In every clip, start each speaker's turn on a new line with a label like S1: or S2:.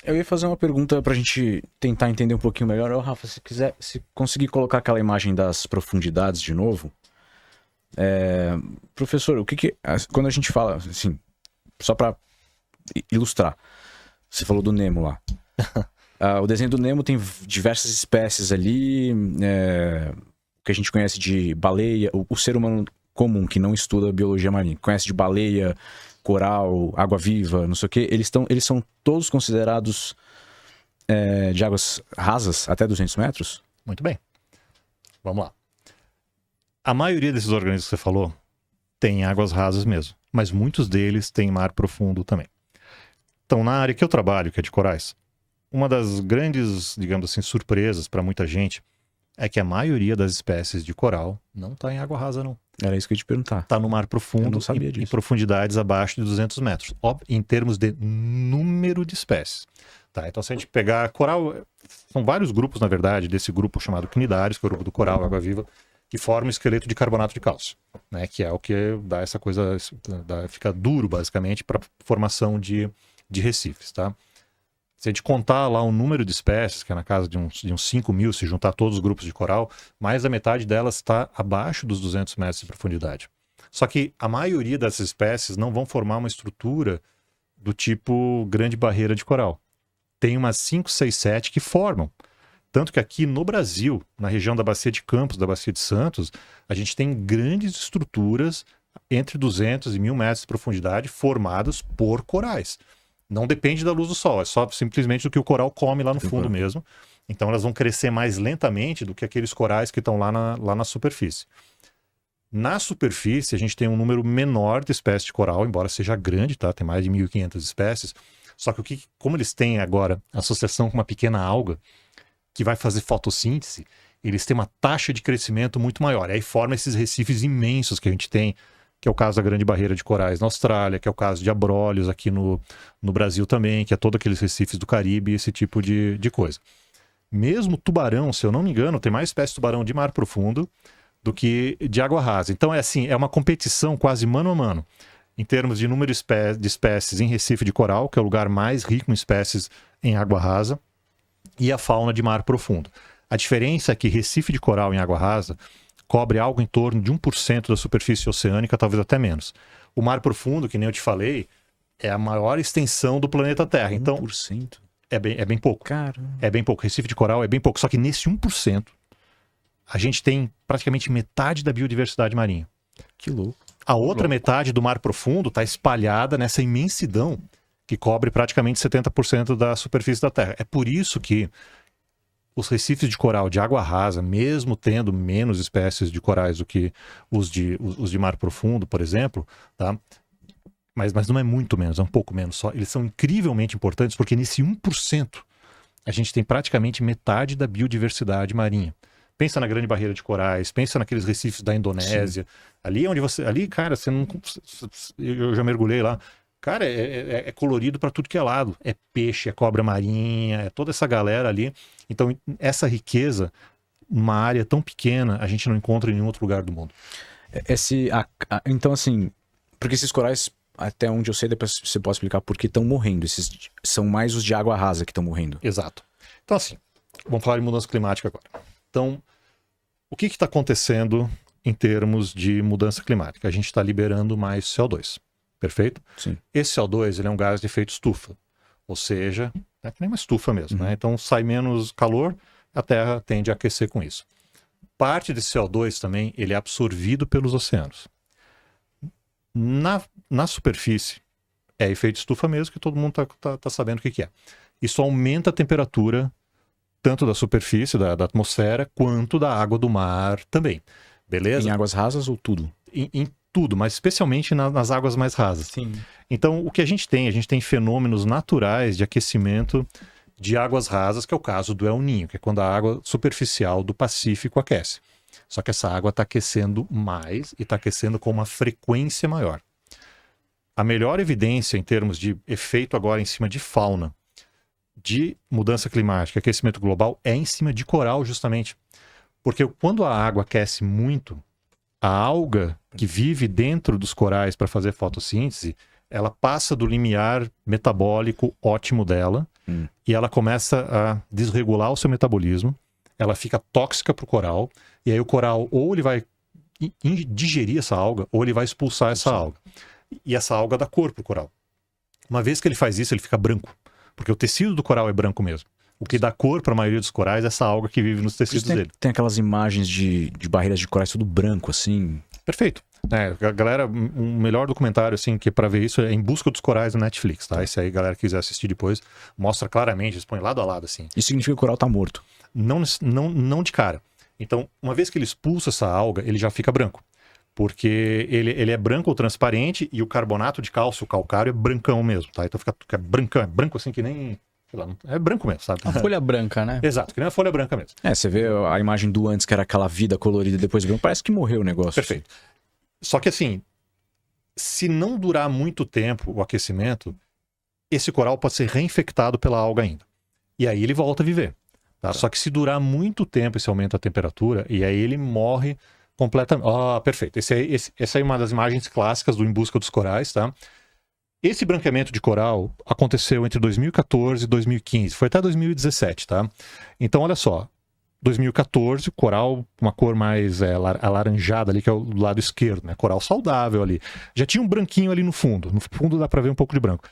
S1: Eu ia fazer uma pergunta pra gente tentar entender um pouquinho melhor. Ô, Rafa, se conseguir colocar aquela imagem das profundidades de novo. Professor, quando a gente fala, assim, só pra ilustrar, você falou do Nemo lá. O desenho do Nemo tem diversas espécies ali, que a gente conhece de baleia, o ser humano comum, que não estuda biologia marinha, conhece de baleia, coral, água-viva, não sei o quê, eles são todos considerados de águas rasas até 200 metros?
S2: Muito bem. Vamos lá. A maioria desses organismos que você falou tem águas rasas mesmo, mas muitos deles têm mar profundo também. Então, na área que eu trabalho, que é de corais, uma das grandes, digamos assim, surpresas para muita gente é que a maioria das espécies de coral não está em água rasa, não.
S1: Era isso que eu ia te perguntar.
S2: Está no mar profundo,
S1: Eu não sabia disso.
S2: em profundidades abaixo de 200 metros, em termos de número de espécies. Tá, então, se a gente pegar coral, são vários grupos, na verdade, desse grupo chamado quinidários, que é o grupo do coral, água-viva, que forma um esqueleto de carbonato de cálcio, né, que é o que dá essa coisa, fica duro, basicamente, para formação de recifes. Tá? Se a gente contar lá o número de espécies, que é na casa de uns 5 mil, se juntar todos os grupos de coral, mais da metade delas está abaixo dos 200 metros de profundidade. Só que a maioria dessas espécies não vão formar uma estrutura do tipo grande barreira de coral. Tem umas 5, 6, 7 que formam. Tanto que aqui no Brasil, na região da Bacia de Campos, da Bacia de Santos, a gente tem grandes estruturas entre 200 e 1.000 metros de profundidade formadas por corais. Não depende da luz do sol, é só simplesmente do que o coral come lá no fundo mesmo. Então elas vão crescer mais lentamente do que aqueles corais que estão lá na superfície. Na superfície, a gente tem um número menor de espécies de coral, embora seja grande, tá? Tem mais de 1.500 espécies. Só que como eles têm agora associação com uma pequena alga, que vai fazer fotossíntese, eles têm uma taxa de crescimento muito maior. Aí forma esses recifes imensos que a gente tem, que é o caso da Grande Barreira de Corais na Austrália, que é o caso de Abrolhos aqui no Brasil também, que é todos aqueles recifes do Caribe, esse tipo de coisa. Mesmo tubarão, se eu não me engano, tem mais espécies de tubarão de mar profundo do que de água rasa. Então é uma competição quase mano a mano, em termos de número de espécies em Recife de Coral, que é o lugar mais rico em espécies em água rasa, e a fauna de mar profundo. A diferença é que Recife de Coral em água rasa cobre algo em torno de 1% da superfície oceânica, talvez até menos. O mar profundo, que nem eu te falei, é a maior extensão do planeta Terra. Então,
S1: 1%?
S2: É bem pouco.
S1: Caramba.
S2: É bem pouco. Recife de Coral é bem pouco. Só que nesse 1%, a gente tem praticamente metade da biodiversidade marinha.
S1: Que louco.
S2: A outra metade do mar profundo está espalhada nessa imensidão que cobre praticamente 70% da superfície da Terra. É por isso que os recifes de coral de água rasa, mesmo tendo menos espécies de corais do que os de mar profundo, por exemplo, tá? Mas não é muito menos, é um pouco menos só. Eles são incrivelmente importantes porque nesse 1% a gente tem praticamente metade da biodiversidade marinha. Pensa na Grande Barreira de Corais, pensa naqueles recifes da Indonésia. Sim. Ali, cara, você não... Eu já mergulhei lá. Cara, é colorido para tudo que é lado. É peixe, é cobra marinha, é toda essa galera ali. Então, essa riqueza, numa área tão pequena, a gente não encontra em nenhum outro lugar do mundo.
S1: Então, assim, porque esses corais, até onde eu sei, depois você pode explicar por que estão morrendo. Esses são mais os de água rasa que estão morrendo.
S2: Exato. Então, assim, vamos falar de mudança climática agora. Então, o que está acontecendo em termos de mudança climática? A gente está liberando mais CO2. Perfeito?
S1: Sim.
S2: Esse CO2 ele é um gás de efeito estufa, ou seja, é que nem uma estufa mesmo, né? Então sai menos calor, a Terra tende a aquecer com isso. Parte desse CO2 também ele é absorvido pelos oceanos. Na superfície é efeito estufa mesmo, que todo mundo tá sabendo o que é. Isso aumenta a temperatura tanto da superfície, da atmosfera, quanto da água do mar também. Beleza?
S1: Em águas rasas ou tudo?
S2: Em tudo, mas especialmente nas águas mais rasas.
S1: Sim.
S2: Então, o que a gente tem fenômenos naturais de aquecimento de águas rasas, que é o caso do El Niño, que é quando a água superficial do Pacífico aquece. Só que essa água está aquecendo mais e está aquecendo com uma frequência maior. A melhor evidência em termos de efeito agora em cima de fauna, de mudança climática, aquecimento global, é em cima de coral justamente. Porque quando a água aquece muito, a alga que vive dentro dos corais para fazer fotossíntese, ela passa do limiar metabólico ótimo dela e ela começa a desregular o seu metabolismo, ela fica tóxica para o coral, e aí o coral ou ele vai digerir essa alga, ou ele vai expulsar essa alga. E essa alga dá cor para o coral. Uma vez que ele faz isso, ele fica branco, porque o tecido do coral é branco mesmo. O que dá cor para a maioria dos corais é essa alga que vive nos tecidos dele.
S1: Tem aquelas imagens de barreiras de corais tudo branco, assim.
S2: Perfeito. A galera, um melhor documentário assim, que é para ver isso é Em Busca dos Corais na Netflix, tá? Esse aí, galera que quiser assistir depois, mostra claramente, eles põem lado a lado assim.
S1: Isso significa que o coral tá morto.
S2: Não de cara. Então, uma vez que ele expulsa essa alga, ele já fica branco. Porque ele é branco ou transparente e o carbonato de cálcio, o calcário, é brancão mesmo, tá? Então fica brancão, é branco assim que nem... Sei lá, é branco mesmo, sabe?
S3: A folha branca, né?
S2: Exato, que nem a folha branca mesmo.
S1: Você vê a imagem do antes, que era aquela vida colorida, depois branco, parece que morreu o negócio.
S2: Perfeito. Só que assim, se não durar muito tempo o aquecimento, esse coral pode ser reinfectado pela alga ainda. E aí ele volta a viver. Tá? Só que se durar muito tempo esse aumento da temperatura, e aí ele morre completamente. Perfeito. Essa é uma das imagens clássicas do Em Busca dos Corais, tá? Esse branqueamento de coral aconteceu entre 2014 e 2015. Foi até 2017, tá? Então, olha só. 2014, coral, uma cor mais alaranjada ali, que é o lado esquerdo, né? Coral saudável ali. Já tinha um branquinho ali no fundo. No fundo dá pra ver um pouco de branco.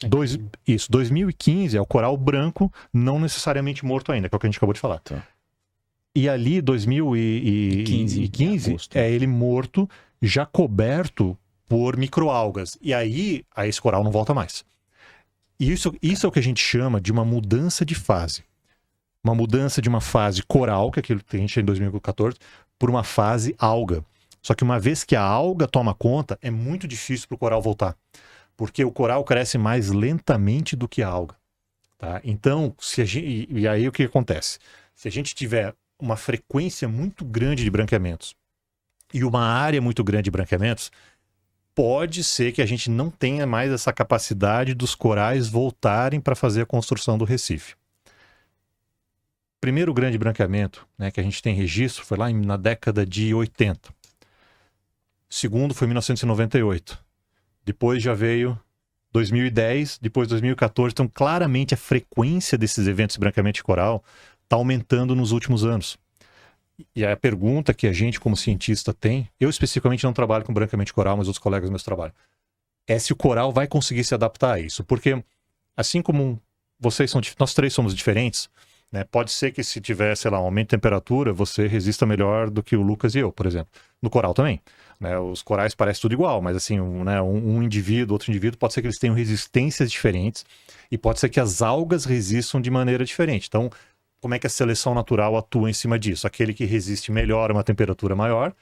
S2: 2015 é o coral branco, não necessariamente morto ainda, que é o que a gente acabou de falar.
S1: Tá.
S2: E ali, 2015, é ele morto, já coberto por microalgas. E aí esse coral não volta mais. E isso é o que a gente chama de uma mudança de fase. Uma mudança de uma fase coral, que é aquilo que a gente tinha em 2014, por uma fase alga. Só que uma vez que a alga toma conta, é muito difícil para o coral voltar. Porque o coral cresce mais lentamente do que a alga. Tá? Então, e aí o que acontece? Se a gente tiver uma frequência muito grande de branqueamentos e uma área muito grande de branqueamentos, pode ser que a gente não tenha mais essa capacidade dos corais voltarem para fazer a construção do recife. Primeiro grande branqueamento, né, que a gente tem registro foi lá na década de 80. Segundo foi 1998. Depois já veio 2010, depois 2014. Então, claramente, a frequência desses eventos de branqueamento de coral está aumentando nos últimos anos. E a pergunta que a gente, como cientista, tem, eu especificamente não trabalho com branqueamento de coral, mas outros colegas meus trabalham, é se o coral vai conseguir se adaptar a isso. Porque, assim como nós três somos diferentes, né, pode ser que se tiver, sei lá, um aumento de temperatura, você resista melhor do que o Lucas e eu, por exemplo. No coral também. Né, os corais parecem tudo igual, mas assim, um indivíduo, outro indivíduo, pode ser que eles tenham resistências diferentes e pode ser que as algas resistam de maneira diferente. Então, como é que a seleção natural atua em cima disso? Aquele que resiste melhor a uma temperatura maior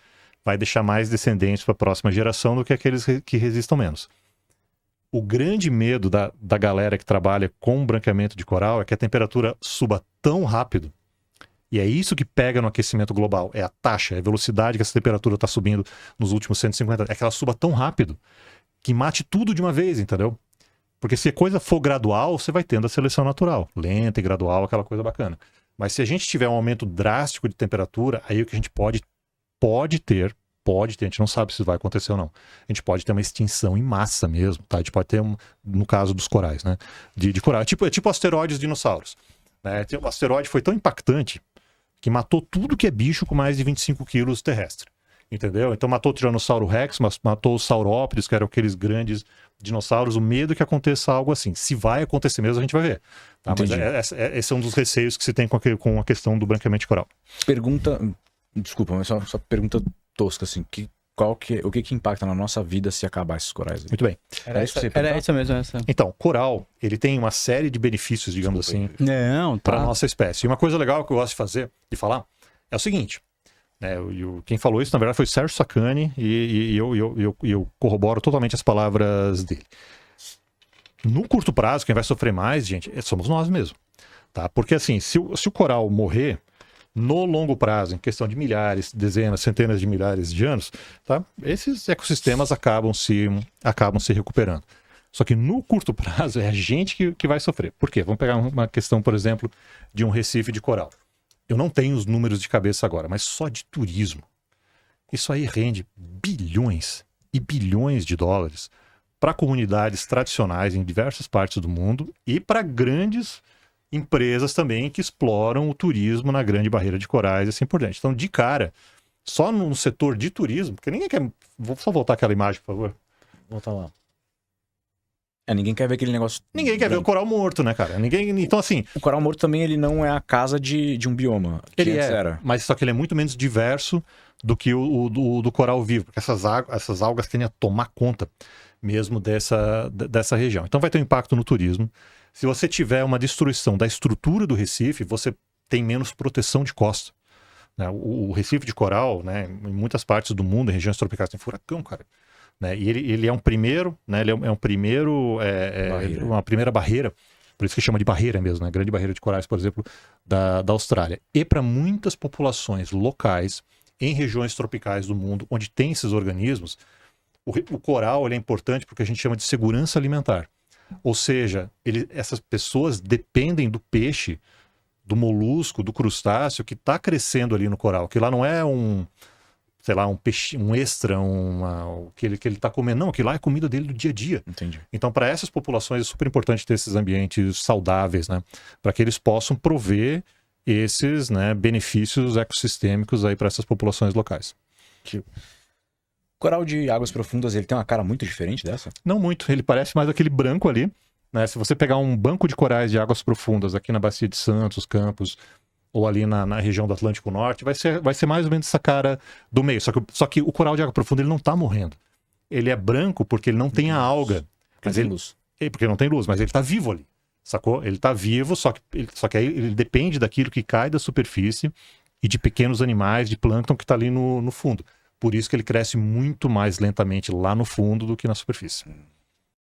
S2: vai deixar mais descendentes para a próxima geração do que aqueles que resistam menos. O grande medo da galera que trabalha com branqueamento de coral é que a temperatura suba tão rápido, e é isso que pega no aquecimento global, é a taxa, é a velocidade que essa temperatura está subindo nos últimos 150 anos, é que ela suba tão rápido que mate tudo de uma vez, entendeu? Porque se a coisa for gradual, você vai tendo a seleção natural, lenta e gradual, aquela coisa bacana. Mas se a gente tiver um aumento drástico de temperatura, aí o que a gente pode ter, a gente não sabe se vai acontecer ou não. A gente pode ter uma extinção em massa mesmo, tá? A gente pode ter, no caso dos corais, né? De coral. É tipo asteroides dinossauros. Né? O asteroide foi tão impactante que matou tudo que é bicho com mais de 25 quilos terrestre. Entendeu? Então matou o Tiranossauro Rex, matou os saurópodes, que eram aqueles grandes dinossauros. O medo é que aconteça algo assim. Se vai acontecer mesmo, a gente vai ver. Tá? Mas esse é um dos receios que se tem com a questão do branqueamento de coral.
S1: Desculpa, mas só pergunta tosca, assim. O que impacta na nossa vida se acabar esses corais?
S2: Muito bem.
S3: Era isso mesmo.
S2: Então, coral, ele tem uma série de benefícios, digamos assim, para a nossa espécie. E uma coisa legal que eu gosto de falar, é o seguinte. Quem falou isso, na verdade, foi Sérgio Sacani, e eu corroboro totalmente as palavras dele. No curto prazo, quem vai sofrer mais, gente, somos nós mesmos. Tá? Porque assim, se o coral morrer, no longo prazo, em questão de milhares, dezenas, centenas de milhares de anos, tá? Esses ecossistemas acabam se recuperando. Só que no curto prazo é a gente que vai sofrer. Por quê? Vamos pegar uma questão, por exemplo, de um recife de coral. Eu não tenho os números de cabeça agora, mas só de turismo. Isso aí rende bilhões e bilhões de dólares para comunidades tradicionais em diversas partes do mundo e para grandes empresas também que exploram o turismo na Grande Barreira de Corais e assim por diante. Então, de cara, só no setor de turismo, porque ninguém quer... Vou só voltar aquela imagem, por favor.
S3: Voltar lá.
S1: Ninguém quer ver aquele negócio.
S2: Ninguém quer ver o coral morto, né, cara? Então, assim...
S1: O coral morto também, ele não é a casa de um bioma. Que
S2: Ele
S1: antes
S2: é,
S1: era.
S2: mas só que ele é muito menos diverso do que o do coral vivo, porque essas algas tendem a tomar conta mesmo dessa região. Então vai ter um impacto no turismo. Se você tiver uma destruição da estrutura do Recife, você tem menos proteção de costa. Né? O Recife de coral, né, em muitas partes do mundo, em regiões tropicais, tem furacão, cara. Né? E ele é um primeiro, né? Ele é um primeiro, uma primeira barreira, por isso que chama de barreira mesmo, né? Grande Barreira de Corais, por exemplo, da Austrália. E para muitas populações locais, em regiões tropicais do mundo, onde tem esses organismos, o coral ele é importante porque a gente chama de segurança alimentar. Ou seja, essas pessoas dependem do peixe, do molusco, do crustáceo que está crescendo ali no coral, que lá não é sei lá, um peixe, um extra, que ele está comendo. Não, aquilo lá é comida dele do dia a dia.
S1: Entendi.
S2: Então, para essas populações é super importante ter esses ambientes saudáveis, né? Para que eles possam prover esses, né, benefícios ecossistêmicos aí para essas populações locais.
S1: O coral de águas profundas, ele tem uma cara muito diferente dessa?
S2: Não muito, ele parece mais aquele branco ali, né? Se você pegar um banco de corais de águas profundas aqui na Bacia de Santos, Campos, ou ali na região do Atlântico Norte, vai ser mais ou menos essa cara do meio. Só que o coral de água profunda ele não está morrendo. Ele é branco porque ele não tem a alga.
S1: Mas ele luz.
S2: Porque não tem luz, mas ele está vivo ali. Sacou? Ele está vivo, só que aí ele depende daquilo que cai da superfície e de pequenos animais, de plâncton que está ali no fundo. Por isso que ele cresce muito mais lentamente lá no fundo do que na superfície.